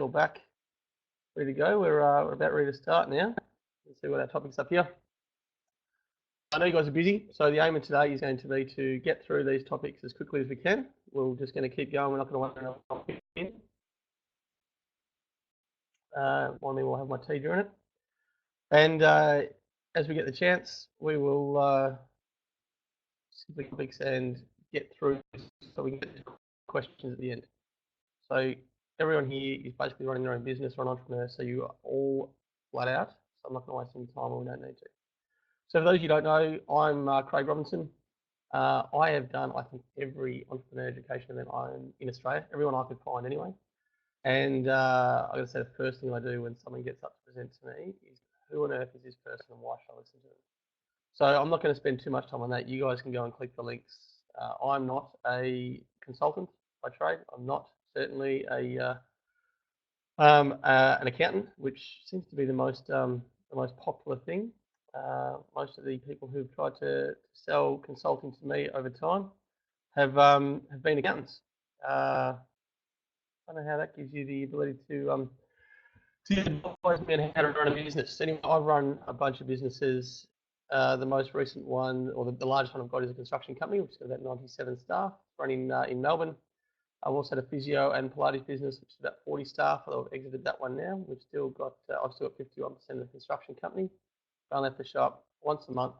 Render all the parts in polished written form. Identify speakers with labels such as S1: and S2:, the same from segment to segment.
S1: all back, ready to go. We're about ready to start now. Let's see what our topic's up here. I know you guys are busy, so the aim of today is going to be to get through these topics as quickly as we can. We're just going to keep going. We're not going to wait another topic in. One me will have my tea during it. And as we get the chance, we will simply topics and get through so we can get to questions at the end. So everyone here is basically running their own business or an entrepreneur, so you are all flat out. So I'm not going to waste any time when we don't need to. So for those of you who don't know, I'm Craig Robinson. I have done, I think, every entrepreneur education event in Australia, everyone I could find anyway. And I got to say, the first thing I do when someone gets up to present to me is, who on earth is this person and why should I listen to them? So I'm not going to spend too much time on that. You guys can go and click the links. I'm not a consultant by trade. I'm not certainly an accountant, which seems to be the most popular thing. Most of the people who've tried to sell consulting to me over time have been accountants. I don't know how that gives you the ability to advise me on how to run a business. Anyway, I run a bunch of businesses. The most recent one, or the largest one I've got, is a construction company, which has got about 97 staff, running in Melbourne. I've also had a physio and Pilates business, which is about 40 staff. I've exited that one now. I've still got 51% of the construction company. I left the shop once a month.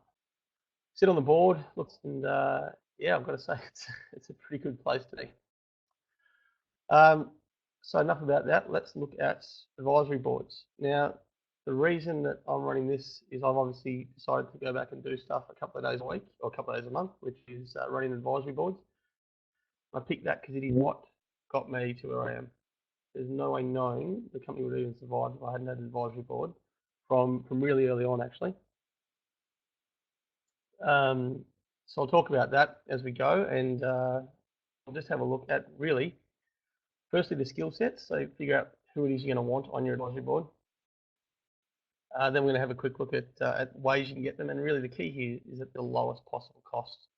S1: Sit on the board, and yeah, I've got to say it's a pretty good place to be. So enough about that. Let's look at advisory boards. Now, the reason that I'm running this is I've obviously decided to go back and do stuff a couple of days a week or a couple of days a month, which is running advisory boards. I picked that because it is what got me to where I am. There's no way knowing the company would even survive if I hadn't had an advisory board from really early on, actually. So I'll talk about that as we go, and I'll just have a look at really, firstly, the skill sets. So figure out who it is you're going to want on your advisory board. Then we're going to have a quick look at ways you can get them, and really the key here is at the lowest possible cost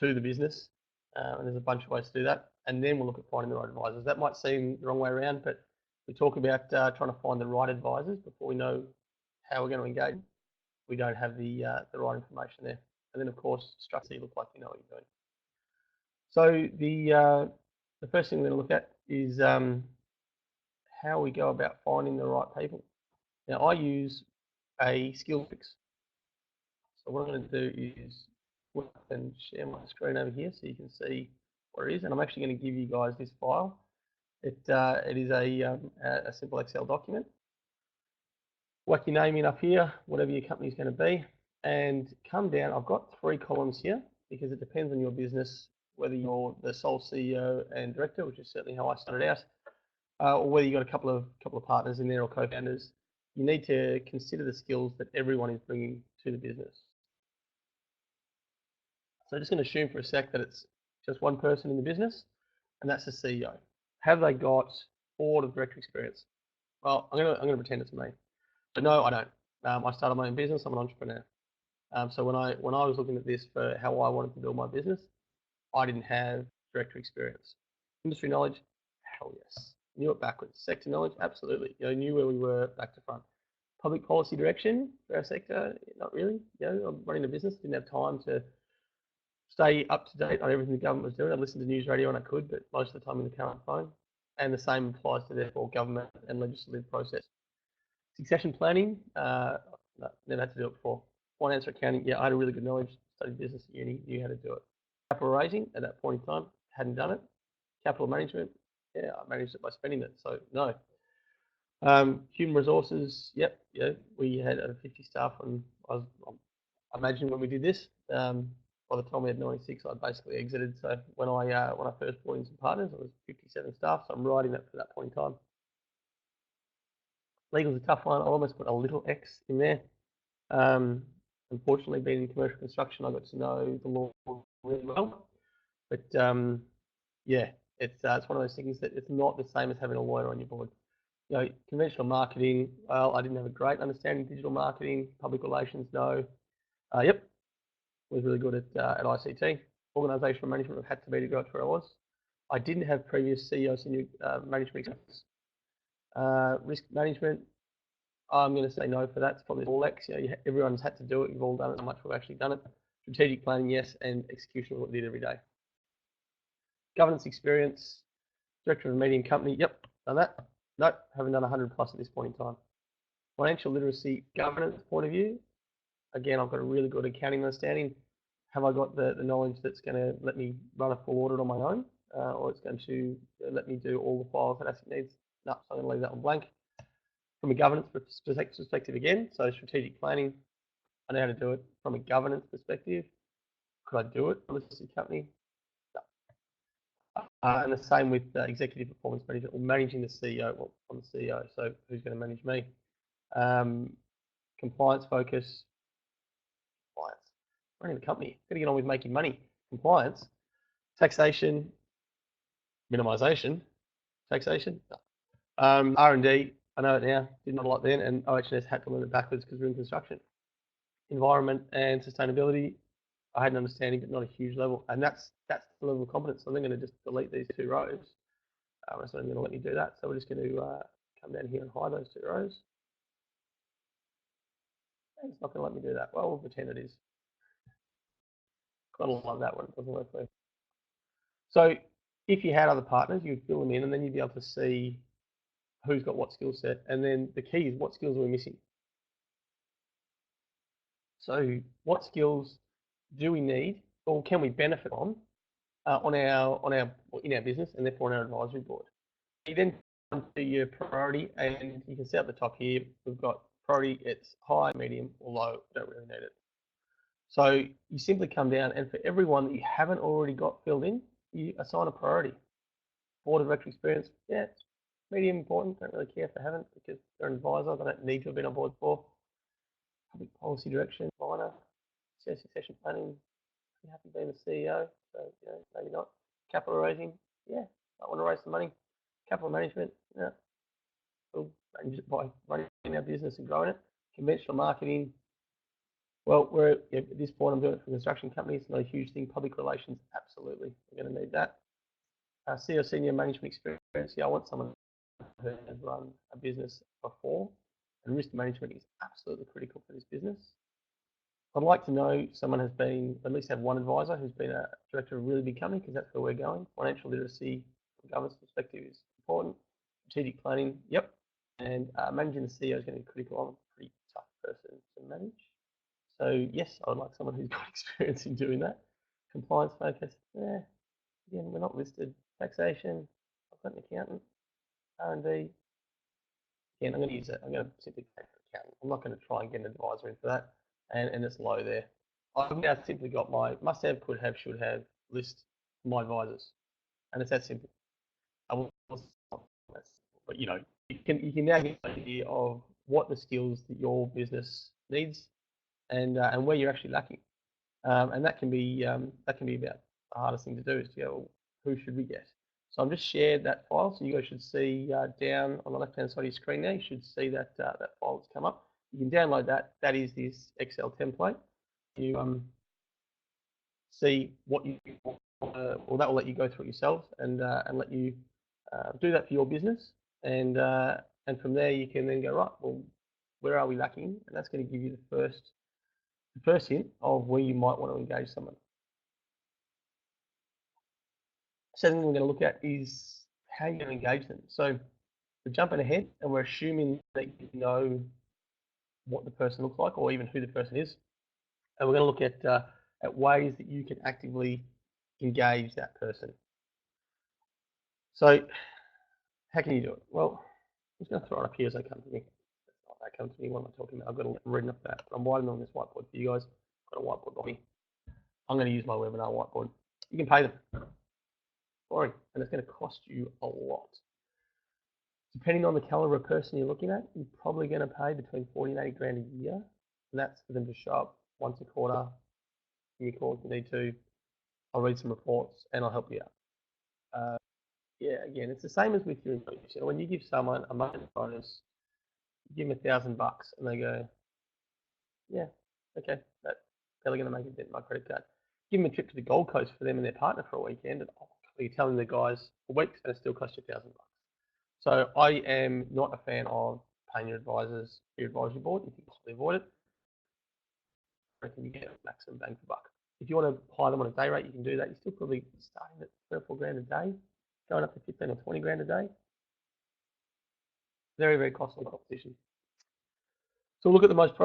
S1: to the business. And there's a bunch of ways to do that. And then we'll look at finding the right advisors. That might seem the wrong way around, but we talk about trying to find the right advisors before we know how we're going to engage. We don't have the right information there. And then, of course, structure, you look like you know what you're doing. So the first thing we're going to look at is how we go about finding the right people. Now, I use a skill fix. So what I'm going to do is and share my screen over here so you can see what it is. And I'm actually going to give you guys this file. It is a simple Excel document. Whack your name in up here, whatever your company is going to be, and come down. I've got 3 columns here because it depends on your business, whether you're the sole CEO and director, which is certainly how I started out, or whether you've got a couple of partners in there or co-founders. You need to consider the skills that everyone is bringing to the business. So I'm just going to assume for a sec that it's just one person in the business, and that's the CEO. Have they got board of director experience? Well, I'm going to pretend it's me, but no, I don't. I started my own business. I'm an entrepreneur. So when I was looking at this for how I wanted to build my business, I didn't have director experience. Industry knowledge, hell yes. Knew it backwards. Sector knowledge, absolutely. Knew where we were back to front. Public policy direction for our sector, not really. I'm running a business, didn't have time to stay up to date on everything the government was doing. I listened to news radio when I could, but most of the time in the current phone. And the same applies to therefore government and legislative process. Succession planning, no, never had to do it before. Finance or accounting, yeah, I had a really good knowledge, studied business at uni, knew how to do it. Capital raising, at that point in time, hadn't done it. Capital management, yeah, I managed it by spending it, so no. Human resources, yep, we had over 50 staff, and I imagine when we did this, by the time we had 96, I basically exited. So when I first brought in some partners, I was 57 staff, so I'm writing that for that point in time. Legal's a tough one. I almost put a little X in there. Unfortunately, being in commercial construction, I got to know the law really well. But yeah, it's one of those things that it's not the same as having a lawyer on your board. Conventional marketing, well, I didn't have a great understanding of digital marketing. Public relations, no. Yep, was really good at ICT. Organisational management had to be to go to where I was. I didn't have previous CEO senior management experience. Risk management, I'm going to say no for that. It's probably all X. Everyone's had to do it. You've all done it. How much we've actually done it. Strategic planning, yes, and execution of what we did every day. Governance experience, director of a medium company. Yep, done that. Nope, haven't done 100 plus at this point in time. Financial literacy governance point of view. Again, I've got a really good accounting understanding. Have I got the knowledge that's going to let me run a full audit on my own, or it's going to let me do all the files that ASIC needs? No, so I'm going to leave that on blank. From a governance perspective again, so strategic planning, I know how to do it. From a governance perspective, could I do it for a listed company? No. And the same with executive performance management or managing the CEO. Well, I'm the CEO, so who's going to manage me? Compliance focus. Compliance. Running the company. Got to get on with making money. Compliance. Taxation. Minimization. Taxation. No. R&D. I know it now. Did not a lot then, and OH&S had to learn it backwards because we're in construction. Environment and sustainability. I had an understanding, but not a huge level, and that's the level of competence. So I'm going to just delete these 2 rows. So I'm going to let me do that. So we're just going to come down here and hide those 2 rows. And it's not going to let me do that. Well, we'll pretend it is. Quite a lot of that one. It doesn't work for me. So if you had other partners, you'd fill them in, and then you'd be able to see who's got what skill set. And then the key is what skills are we missing. So what skills do we need, or can we benefit on in our business, and therefore on our advisory board? You then come to your priority, and you can see at the top here, we've got priority, it's high, medium, or low. Don't really need it. So you simply come down, and for everyone that you haven't already got filled in, you assign a priority. Board of director experience, yeah, medium important. Don't really care if they haven't because they're an advisor. They don't need to have been on board before. Public policy direction, minor. Succession planning. You happy being the CEO, so maybe not. Capital raising, yeah, I want to raise some money. Capital management, yeah, we'll manage it by running our business and growing it. Conventional marketing, well, at this point, I'm doing it for construction companies. Not a huge thing. Public relations, absolutely, we're going to need that. CEO senior management experience, yeah, I want someone who has run a business before, and risk management is absolutely critical for this business. I'd like to know someone has been, at least have one advisor who's been a director of a really big company, because that's where we're going. Financial literacy from a governance perspective is important. Strategic planning, yep. And managing the CEO is going to be critical. I'm a pretty tough person to manage. So yes, I would like someone who's got experience in doing that. Compliance focus, yeah. Again, we're not listed. Taxation, I've got an accountant. R&D, again, I'm going to use it. I'm going to simply take an accountant. I'm not going to try and get an advisor in for that. And it's low there. I've now simply got my must have, could have, should have list for my advisors, and it's that simple. But you can now get an idea of what the skills that your business needs, and where you're actually lacking, and that can be about the hardest thing to do is to go, well, who should we get? So I've just shared that file, so you guys should see down on the left-hand side of your screen there. You should see that that file that's come up. You can download that. That is this Excel template. You see what you well, that will let you go through it yourself and let you do that for your business. And from there you can then go, right, well, where are we lacking? And that's going to give you the first hint of where you might want to engage someone. Second thing we're going to look at is how you're going to engage them. So we're jumping ahead and we're assuming that you know what the person looks like, or even who the person is, and we're going to look at ways that you can actively engage that person. So how can you do it? Well, I'm just going to throw it up here as they come to me. They come to me. What am I talking about? I've got to read up that. I'm writing on this whiteboard for you guys. I've got a whiteboard by me. I'm going to use my webinar whiteboard. You can pay them. Boring, and it's going to cost you a lot. Depending on the caliber of person you're looking at, you're probably going to pay between 40 and 80 grand a year, and that's for them to show up once a quarter. Give me a call if you need to. I'll read some reports and I'll help you out. Yeah, again, it's the same as with your employees. When you give someone a monthly bonus, you give them $1,000 and they go, yeah, okay, that's probably going to make a dent in my credit card. Give them a trip to the Gold Coast for them and their partner for a weekend, and you're telling the guys for weeks and it still costs you $1,000. So I am not a fan of paying your advisors for your advisory board. If you can possibly avoid it, I reckon you get maximum bang for buck. If you want to hire them on a day rate, you can do that. You're still probably starting at 3 or 4 grand a day, going up to 15 or 20 grand a day. Very, very costly proposition. So look at the most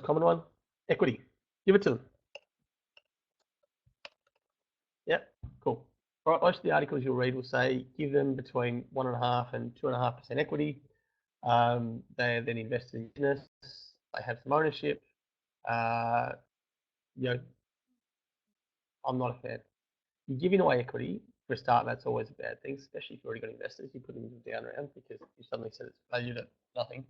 S1: common one, equity. Give it to them. Yep, cool. Right, most of the articles you'll read will say give them between 1.5% and 2.5% equity. They then invest in business. They have some ownership. You know, I'm not a fan. You're giving away equity for a start. That's always a bad thing, especially if you've already got investors. You put them down round because you suddenly said it's valued at nothing.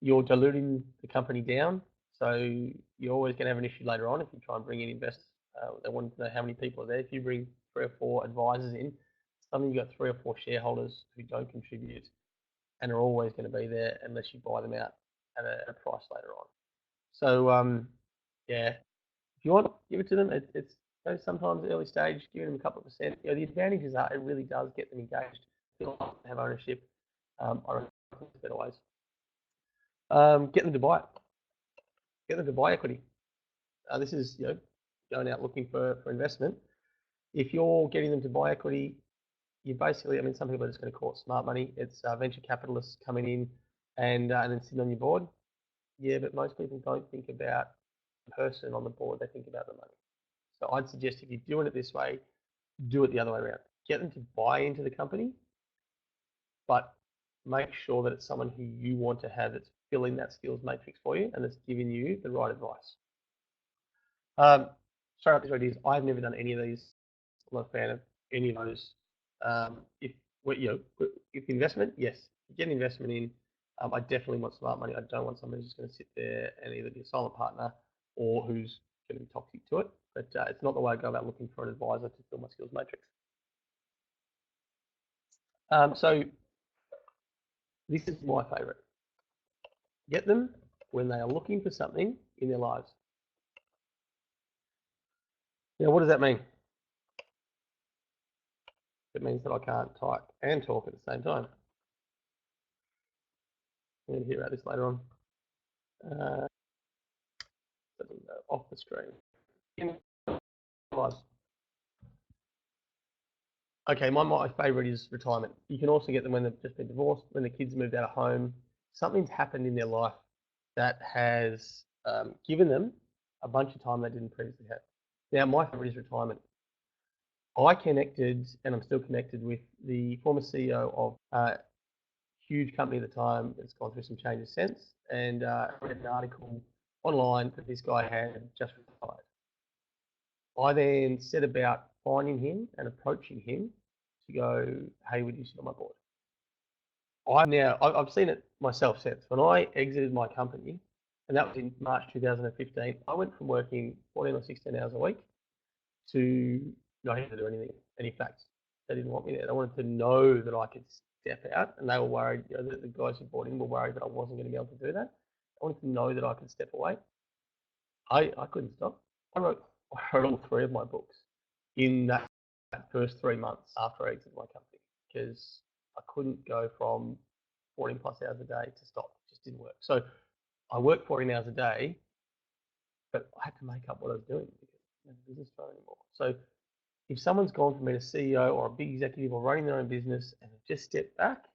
S1: You're diluting the company down, so you're always going to have an issue later on if you try and bring in investors. They want to know how many people are there. If you bring 3 or 4 advisors in, suddenly you've got 3 or 4 shareholders who don't contribute and are always going to be there unless you buy them out at a price later on. So yeah, if you want, give it to them. It's sometimes early stage, giving them a couple of percent. The advantages are it really does get them engaged. They have ownership. I reckon there's better ways. Get them to buy it. Get them to buy equity. This is going out looking for investment. If you're getting them to buy equity, you basically, I mean, some people are just going to call it smart money. It's venture capitalists coming in and then sitting on your board. Yeah, but most people don't think about the person on the board. They think about the money. So I'd suggest if you're doing it this way, do it the other way around. Get them to buy into the company, but make sure that it's someone who you want to have that's filling that skills matrix for you and that's giving you the right advice. Straight up, this is I've never done any of these. I'm not a fan of any of those. If if investment, yes, get an investment in. I definitely want smart money. I don't want someone who's just going to sit there and either be a silent partner or who's going to be toxic to it. But it's not the way I go about looking for an advisor to fill my skills matrix. So this is my favorite. Get them when they are looking for something in their lives. Now, what does that mean? It means that I can't type and talk at the same time. We're going to hear about this later on. Off the screen. Okay, my favourite is retirement. You can also get them when they've just been divorced, when the kids moved out of home. Something's happened in their life that has given them a bunch of time they didn't previously have. Now, my favourite is retirement. I connected, and I'm still connected with the former CEO of a huge company at the time. It's gone through some changes since, and I read an article online that this guy had just retired. I then set about finding him and approaching him to go, hey, would you sit on my board? I've seen it myself since. When I exited my company, and that was in March 2015, I went from working 14 or 16 hours a week to not having to do anything. And in fact, they didn't want me there. They wanted to know that I could step out, and they were worried, the guys who bought in were worried that I wasn't going to be able to do that. I wanted to know that I could step away. I couldn't stop. I wrote all 3 of my books in that first 3 months after I exited my company because I couldn't go from 14 plus hours a day to stop. It just didn't work. So I worked 14 hours a day, but I had to make up what I was doing because I didn't have a business phone anymore. So if someone's gone from being a CEO or a big executive or running their own business and they've just stepped back,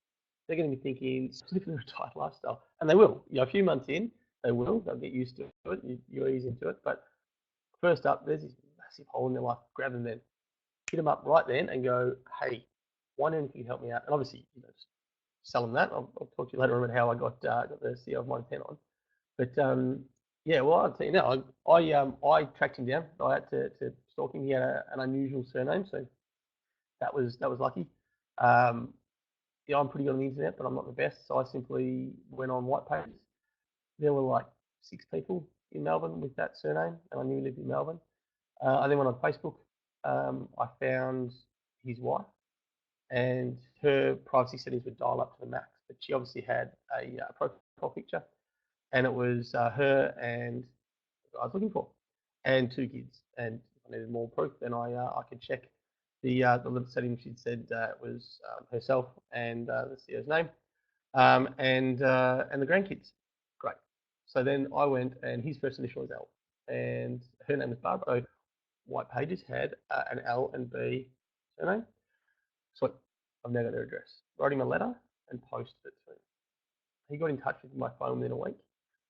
S1: they're going to be thinking, living a retired lifestyle. And they will. A few months in, they'll get used to it. You ease into it. But first up, there's this massive hole in their life. Grab them then. Hit them up right then and go, hey, one end, can you help me out? And obviously, just sell them that. I'll talk to you later on about how I got the CEO of Mighty 10 on. But yeah, well, I'll tell you now, I tracked him down. I had to stalk him. He had an unusual surname, so that was lucky. Yeah, I'm pretty good on the internet, but I'm not the best. So I simply went on White Pages. There were like 6 people in Melbourne with that surname, and I knew he lived in Melbourne. I then went on Facebook. I found his wife, and her privacy settings were dialed up to the max, but she obviously had a profile picture, and it was her and I was looking for, and 2 kids. And if I needed more proof, then I could check the little setting she'd said was herself and the CEO's name, and the grandkids. Great. So then I went, and his first initial was L, and her name was Barbara. So White Pages had an L and B surname. So I've now got their address. Wrote him a letter and posted it to him. He got in touch with my phone within a week.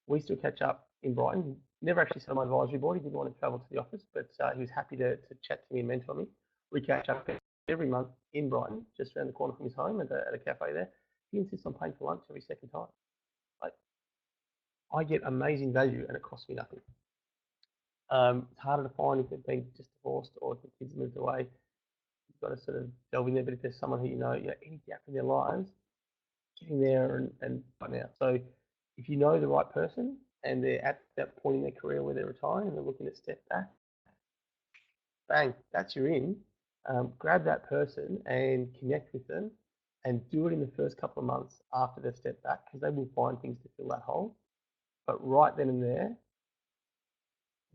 S1: We still catch up in Brighton. Never actually sat on my advisory board. He didn't want to travel to the office, but he was happy to chat to me and mentor me. We catch up every month in Brighton, just around the corner from his home at a cafe there. He insists on paying for lunch every second time. Like, I get amazing value and it costs me nothing. It's harder to find if they've been just divorced or if the kids moved away. You've got to sort of delve in there, but if there's someone who you know, any gap in their lives, getting there and right now. So if you know the right person and they're at that point in their career where they're retiring and they're looking to step back, bang, that's your in. Grab that person and connect with them and do it in the first couple of months after they've stepped back, because they will find things to fill that hole. But right then and there,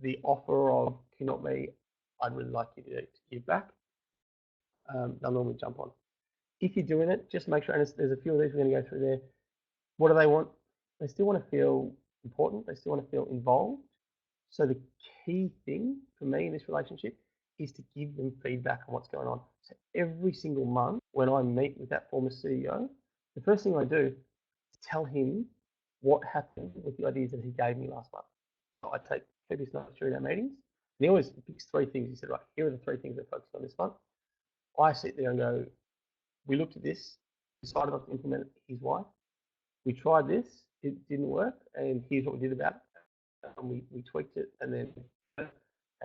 S1: the offer of, can you help me, I'd really like you to give back, they'll normally jump on. If you're doing it, just make sure, and there's a few of these we're going to go through there. What do they want? They still want to feel important. They still want to feel involved. So the key thing for me in this relationship is to give them feedback on what's going on. So every single month when I meet with that former CEO, the first thing I do is tell him what happened with the ideas that he gave me last month. So I take copious notes during our meetings. And he always picks 3 things. He said, right, here are the 3 things we're focused on this month. I sit there and go, we looked at this, decided not to implement it, here's why. We tried this, it didn't work, and here's what we did about it. And we tweaked it, and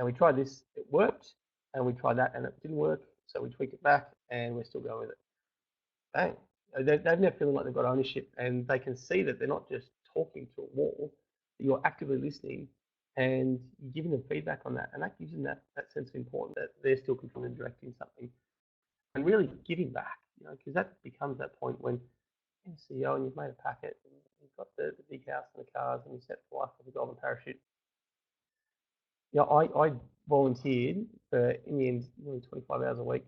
S1: we tried this, it worked, and we tried that, and it didn't work, so we tweaked it back, and we're still going with it. Bang. They've now feeling like they've got ownership, and they can see that they're not just talking to a wall, you're actively listening, and you're giving them feedback on that, and that gives them that sense of importance that they're still controlling and directing something, and really giving back, because that becomes that point when you're CEO and you've made a packet, and you've got the big house and the cars, and you're set for life with a golden parachute. I volunteered for, in the end, nearly 25 hours a week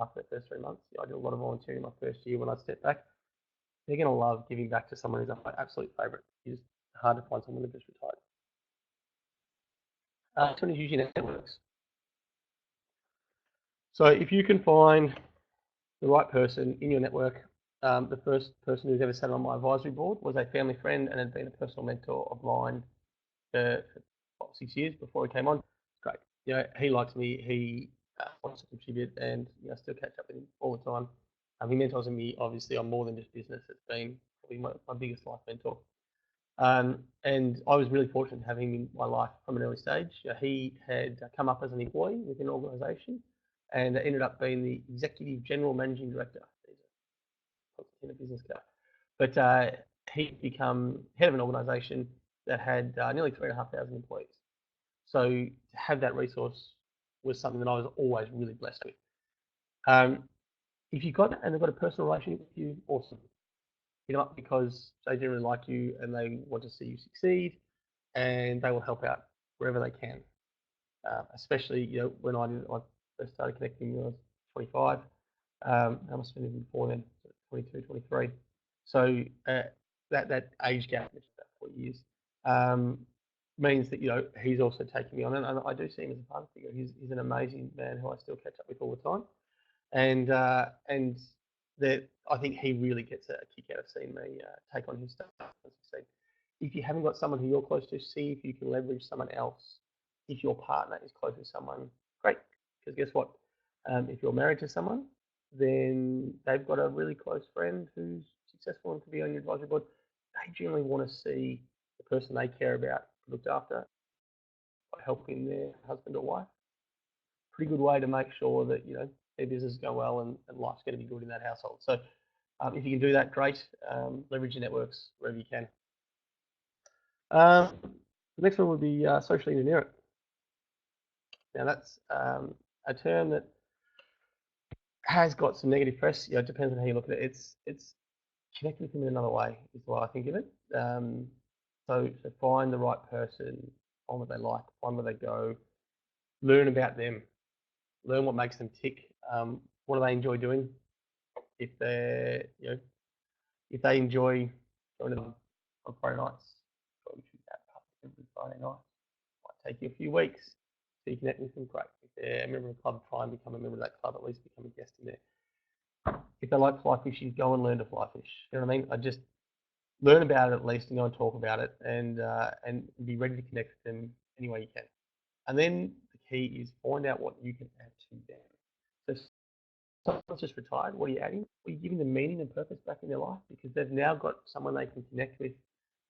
S1: after the first 3 months. I did a lot of volunteering in my first year when I stepped back. They're going to love giving back to someone who's my absolute favourite. It's hard to find someone who just retired. This one is usually networks. So if you can find the right person in your network, the first person who's ever sat on my advisory board was a family friend and had been a personal mentor of mine for 6 years before he came on. Great. He likes me. He wants to contribute, and I still catch up with him all the time. He mentors me, obviously, on more than just business. It's been probably my biggest life mentor. And I was really fortunate to have him in my life from an early stage. He had come up as an employee within an organisation and ended up being the executive general managing director. In a business card. But he'd become head of an organisation that had nearly 3,500 employees. So to have that resource was something that I was always really blessed with. If you've got that and they've got a personal relationship with you, awesome. Because they generally like you and they want to see you succeed, and they will help out wherever they can. Especially, when I first started connecting when I was 25. I must have been even before then, 22, 23. So that age gap, which is about 4 years, means that he's also taking me on, and I do see him as a father figure. He's an amazing man who I still catch up with all the time, and that I think he really gets a kick out of seeing me take on his stuff and succeed. If you haven't got someone who you're close to, see if you can leverage someone else. If your partner is close to someone, great, because guess what? If you're married to someone, then they've got a really close friend who's successful and can be on your advisory board. They generally want to see the person they care about looked after by helping their husband or wife. Pretty good way to make sure that their business go well and life's going to be good in that household. So if you can do that, great. Leverage your networks wherever you can. The next one would be socially engineer it. Now that's a term that has got some negative press. It depends on how you look at it. It's connect with them in another way is the way I think of it. So find the right person, find what they like, find where they go, learn about them, learn what makes them tick, What do they enjoy doing? If they're, if they enjoy going to the on Friday nights, probably shoot that pub every Friday night. Might take you a few weeks so you connect with them. Great. If they're a member of a club, try and become a member of that club. At least become a guest in there. If they like fly fishing, go and learn to fly fish. You know what I mean? I just learn about it at least and go and talk about it and be ready to connect with them any way you can. And then the key is find out what you can add to them. So if someone's just retired, what are you adding? Well, you're giving them meaning and purpose back in their life because they've now got someone they can connect with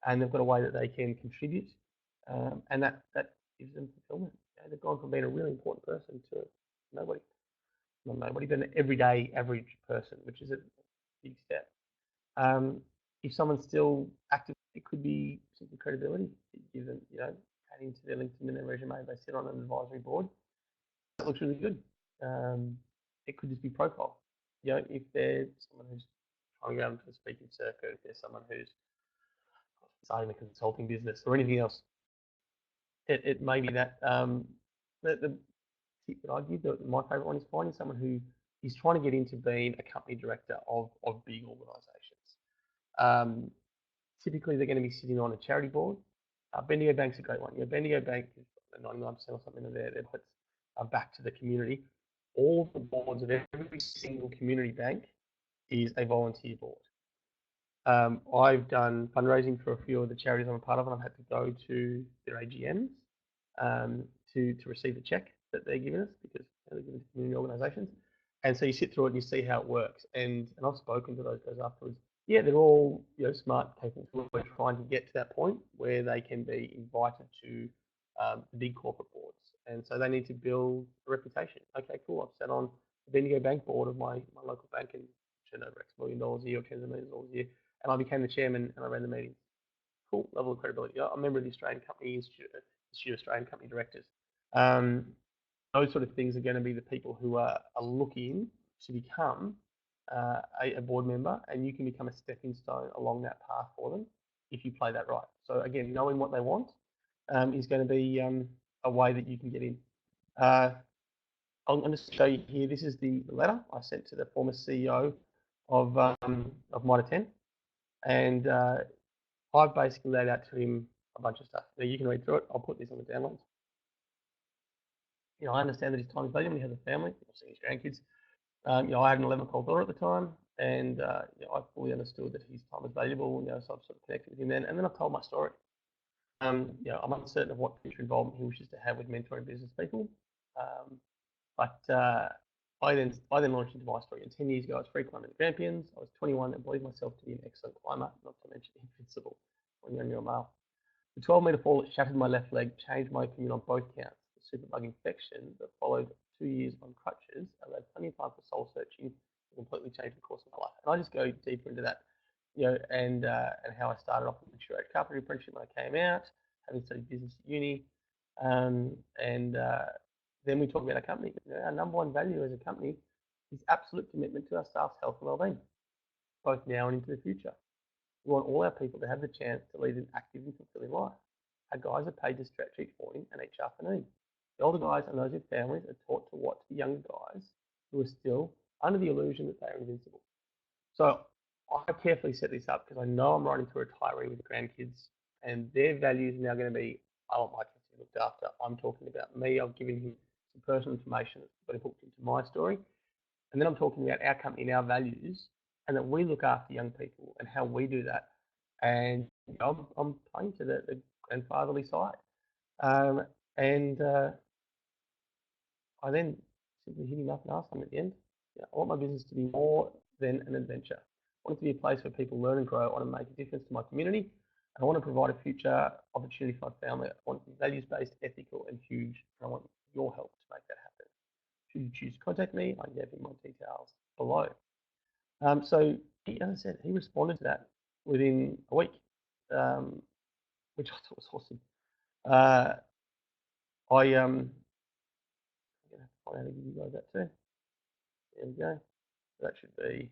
S1: and they've got a way that they can contribute. And that gives them fulfillment. You know, they've gone from being a really important person to nobody. Not nobody, but an everyday average person, which is a big step. Um, if someone's still active, it could be simple credibility. Give them, adding to their LinkedIn and their resume. They sit on an advisory board. That looks really good. It could just be profile. If there's someone who's trying to go into the speaking circuit, if there's someone who's starting a consulting business or anything else, it may be that. The tip that I give, my favourite one is finding someone who is trying to get into being a company director of big organisations. Typically, they're going to be sitting on a charity board. Bendigo Bank's a great one. Bendigo Bank is 99% or something of their puts back to the community. All the boards of every single community bank is a volunteer board. I've done fundraising for a few of the charities I'm a part of, and I've had to go to their AGMs to receive the check that they're giving us because they're giving to community organisations. And so you sit through it and you see how it works. And I've spoken to those guys afterwards. Yeah, they're all smart, capable. We're trying to get to that point where they can be invited to the big corporate boards, and so they need to build a reputation. Okay, cool. I've sat on the Bendigo Bank board of my local bank and turned over X million dollars a year or tens of millions of dollars a year, and I became the chairman and I ran the meetings. Cool level of credibility. I'm a member of the Australian Company Institute of Australian Company Directors. Those sort of things are going to be the people who are looking to become a board member, and you can become a stepping stone along that path for them if you play that right. So again, knowing what they want is going to be a way that you can get in. I'm going to show you here. This is the letter I sent to the former CEO of Mitre 10, and I've basically laid out to him a bunch of stuff. Now you can read through it. I'll put this on the downloads. I understand that his time is valuable. He has a family. I've seen his grandkids. I had an 11-year-old daughter at the time, and I fully understood that his time was valuable. So I've sort of connected with him then, and then I've told my story. I'm uncertain of what future involvement he wishes to have with mentoring business people, but I then launched into my story. And 10 years ago, I was free climbing the Grampians. I was 21 and believed myself to be an excellent climber, not to mention invincible when you're a male. The 12-metre fall that shattered my left leg changed my opinion on both counts. The superbug infection that followed 2 years on crutches allowed plenty of time for soul searching to completely change the course of my life. And I just go deeper into that, and how I started off with the Curator Carpentry apprenticeship when I came out, having studied business at uni, and then we talk about our company. Our number one value as a company is absolute commitment to our staff's health and well-being, both now and into the future. We want all our people to have the chance to lead an active and fulfilling life. Our guys are paid to stretch each morning and each afternoon. The older guys and those with families are taught to watch the younger guys who are still under the illusion that they are invincible. So I carefully set this up because I know I'm writing to a retiree with grandkids, and their values are now going to be, I want my kids to be looked after. I'm talking about me. I've given him some personal information that's been hooked into my story. And then I'm talking about our company and our values, and that we look after young people and how we do that. And I'm playing to the grandfatherly side. And I then simply hit him up and asked him at the end, I want my business to be more than an adventure. I want it to be a place where people learn and grow. I want to make a difference to my community. And I want to provide a future opportunity for my family. I want it to be values-based, ethical, and huge. And I want your help to make that happen. Should you choose to contact me, I gave him my details below. So, as I said, he responded to that within a week, which I thought was awesome. I'm going to find out how to give you guys that too. There we go. That should be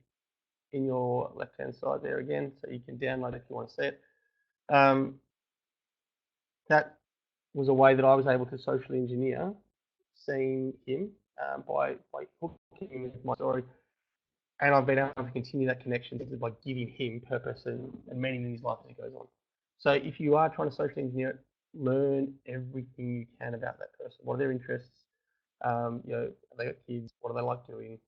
S1: in your left-hand side there again, so you can download if you want to see it. That was a way that I was able to socially engineer seeing him by hooking him with my story. And I've been able to continue that connection by giving him purpose and meaning in his life as he goes on. So if you are trying to social engineer it, learn everything you can about that person. What are their interests? Have they got kids? What do they like doing?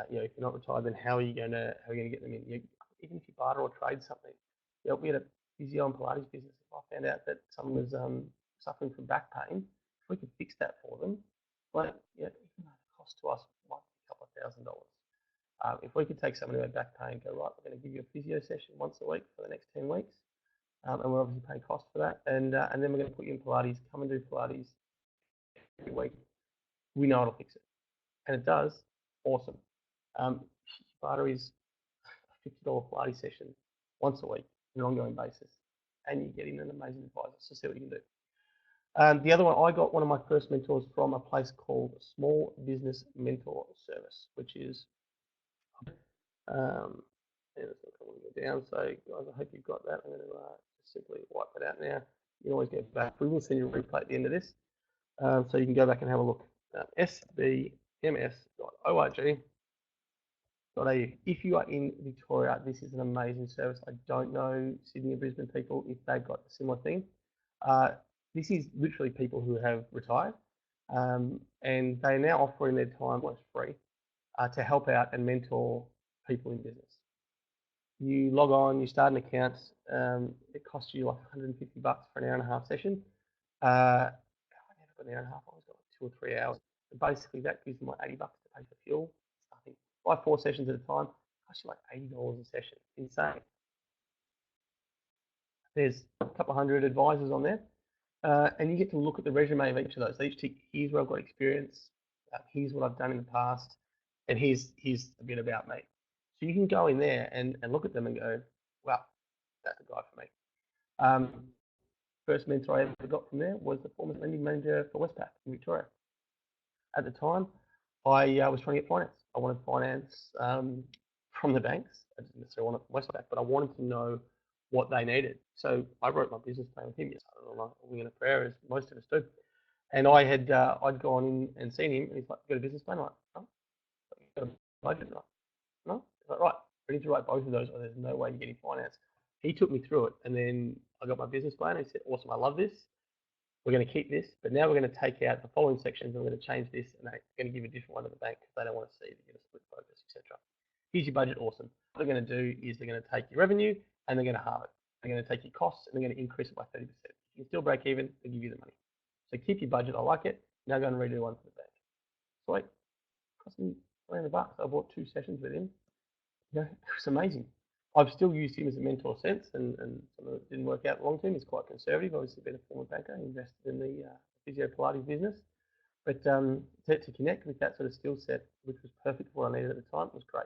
S1: If you're not retired, then how are you going to get them in? Even if you barter or trade something. We had a physio and Pilates business. If I found out that someone was suffering from back pain, if we could fix that for them, even though the cost to us might be a couple of $1,000. If we could take someone who had back pain and go, right, we're going to give you a physio session once a week for the next 10 weeks, and we're obviously paying cost for that, and then we're going to put you in Pilates, come and do Pilates every week. We know it'll fix it, and it does. Awesome. Barter is a $50 Pilates session once a week on an ongoing basis, and you get in an amazing advisor. So see what you can do. The other one, I got one of my first mentors from a place called Small Business Mentor Service, which is it's not going to go down. So guys, I hope you've got that. I'm going to just simply wipe it out now. You can always go back. We will send you a replay at the end of this, so you can go back and have a look. sbms.org.au. If you are in Victoria, this is an amazing service. I don't know Sydney or Brisbane people if they've got a similar thing. This is literally people who have retired, and they're now offering their time almost free to help out and mentor people in business. You log on, you start an account. It costs you like $150 for an hour and a half session. I never got an hour and a half. I always got like 2 or 3 hours. And basically, that gives them like $80 to pay for fuel. I think 4 sessions at a time. It costs you like $80 a session. Insane. There's a couple of hundred advisors on there, and you get to look at the resume of each of those. They each tick, here's where I've got experience. Here's what I've done in the past, and here's a bit about me. So you can go in there and look at them and go, wow, that's a guy for me. First mentor I ever got from there was the former lending manager for Westpac in Victoria. At the time, I was trying to get finance. I wanted finance from the banks. I didn't necessarily want it from Westpac, but I wanted to know what they needed. So I wrote my business plan with him. Yes, I don't know, a wing and a prayer, as most of us do. And I had I'd gone in and seen him, and he's like, "You got a business plan?" I'm like, "No." "You got a budget?" Like, "No." He's like, "Right, we need to write both of those, or there's no way you're getting finance." He took me through it, and then I got my business plan. He said, "Awesome, I love this. We're going to keep this, but now we're going to take out the following sections, and we're going to change this, and they're going to give a different one to the bank because they don't want to see that you're going to split focus, etc. Here's your budget. Awesome. What they're going to do is they're going to take your revenue and they're going to halve it. They're going to take your costs and they're going to increase it by 30%. You can still break even, they give you the money. So keep your budget. I like it. Now go and redo one for the bank. So like, cost me $300. I bought 2 sessions with him. It was amazing. I've still used him as a mentor since, and some of it didn't work out long term. He's quite conservative. Obviously, been a former banker, he invested in the physio Pilates business. But to connect with that sort of skill set, which was perfect for what I needed at the time, was great.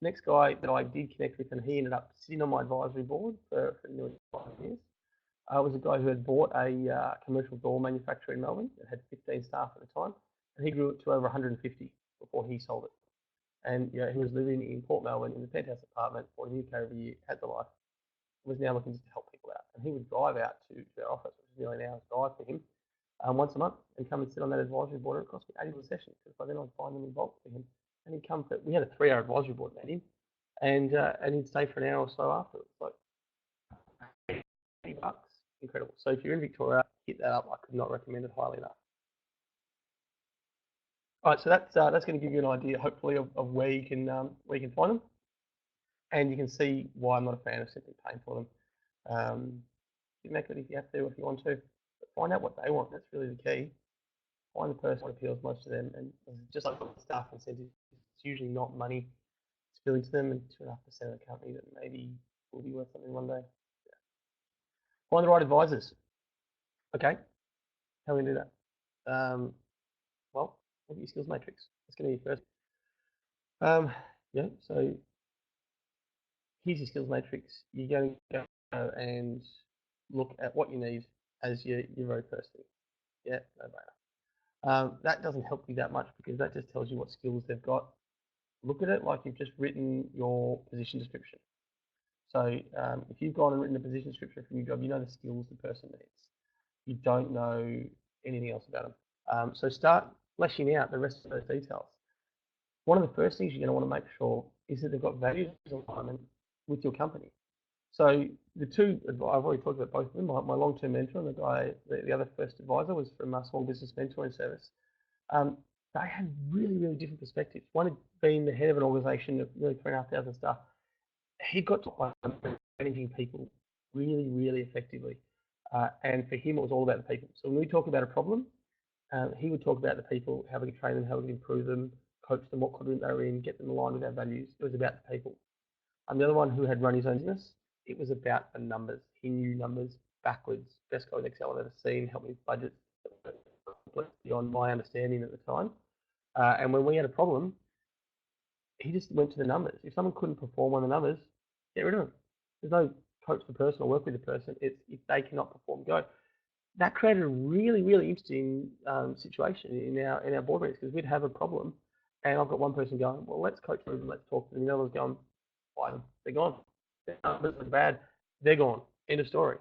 S1: Next guy that I did connect with, and he ended up sitting on my advisory board for nearly 5 years, was a guy who had bought a commercial door manufacturer in Melbourne that had 15 staff at the time, and he grew it to over 150 before he sold it. And he was living in Port Melbourne in a penthouse apartment, bought a new car every year, had the life, was now looking just to help people out. And he would drive out to our office, which was nearly an hour's drive for him, once a month, and come and sit on that advisory board. It cost me $80 a session because by then I'd find them in bulk for him. And he'd come for, we had a 3-hour advisory board meeting, and he'd stay for an hour or so afterwards. Like $80, incredible. So if you're in Victoria, hit that up. I could not recommend it highly enough. All right, so that's going to give you an idea, hopefully, of where you can find them, and you can see why I'm not a fan of simply paying for them. You make it if you have to, if you want to, but find out what they want. That's really the key. Find the person that appeals most to them, and just like staff incentives, it's usually not money spilling to them, and 2.5% of the company that maybe will be worth something one day. Yeah. Find the right advisors. Okay, how are we going to do that? Well, look at your skills matrix. That's going to be first. Yeah, so here's your skills matrix. You're going to go and look at what you need as your very first thing. Yeah, no brainer. That doesn't help you that much because that just tells you what skills they've got. Look at it like you've just written your position description. So if you've gone and written a position description for your job, you know the skills the person needs. You don't know anything else about them. So start fleshing out the rest of those details. One of the first things you're going to want to make sure is that they've got values alignment with your company. So the two, I've already talked about both of them. My long-term mentor and the guy, the other first advisor was from a small business mentoring service. They had really, really different perspectives. One had been the head of an organization of nearly 3,500 staff. He got to managing people really, really effectively. And for him, it was all about the people. So when we talk about a problem, he would talk about the people, how we could train them, how we could improve them, coach them, what quadrant they were in, get them aligned with our values. It was about the people. And the other one who had run his own business, it was about the numbers. He knew numbers backwards. Best guy with Excel I've ever seen, helped me with budgets beyond my understanding at the time. And when we had a problem, he just went to the numbers. If someone couldn't perform on the numbers, get rid of them. There's no coach the person or work with the person. It's if they cannot perform, go. That created a really, really interesting situation in our board meetings because we'd have a problem, and I've got one person going, well, let's coach them, let's talk to them. The other one's going, why them? They're gone. Their numbers are bad. They're gone. End of story.